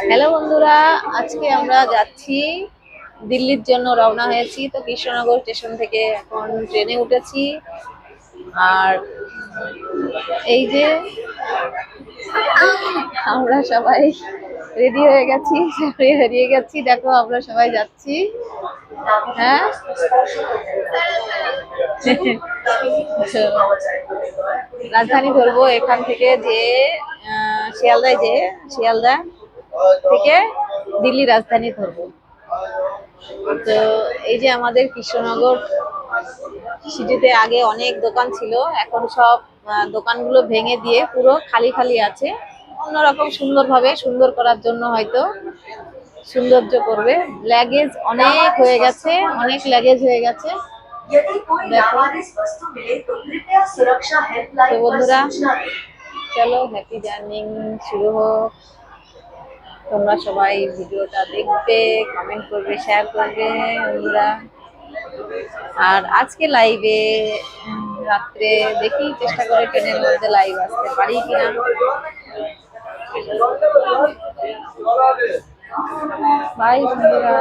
Hello বন্ধুরা, আজকে আমরা যাচ্ছি দিল্লির জন্য রওনা হয়েছি। তো কৃষ্ণনগর স্টেশন থেকে এখন ট্রেনে উঠেছি। আর এই যে আমরা সবাই রেডি হয়ে গেছি, বেরিয়ে গেছি। দেখো আমরা সবাই যাচ্ছি। হ্যাঁ, রাজধানী ধরবো এখান থেকে, যে শিয়ালদায়, যে শিয়ালদা থেকে দিল্লি রাজধানী ধরবো। তো এই যে আমাদের কৃষ্ণনগর সিটিতে আগে অনেক দোকান ছিল, এখন সব দোকানগুলো ভেঙে দিয়ে পুরো খালি খালি আছে। অন্যরকম সুন্দরভাবে সুন্দর করার জন্য হয়তো সৌন্দর্য করবে। লাগেজ অনেক হয়ে গেছে, অনেক লাগেজ হয়ে গেছে। দেখো তো বন্ধুরা, চলো হ্যাপি জার্নি শুরু হোক। তোমরা সবাই ভিডিওটা দেখবে, কমেন্ট করবে, শেয়ার করবে বন্ধুরা। আর আজকে লাইভে রাত্রে দেখি, চেষ্টা করে ট্রেনের মধ্যে লাইভ আসতে পারি কিনা। বাই বন্ধুরা।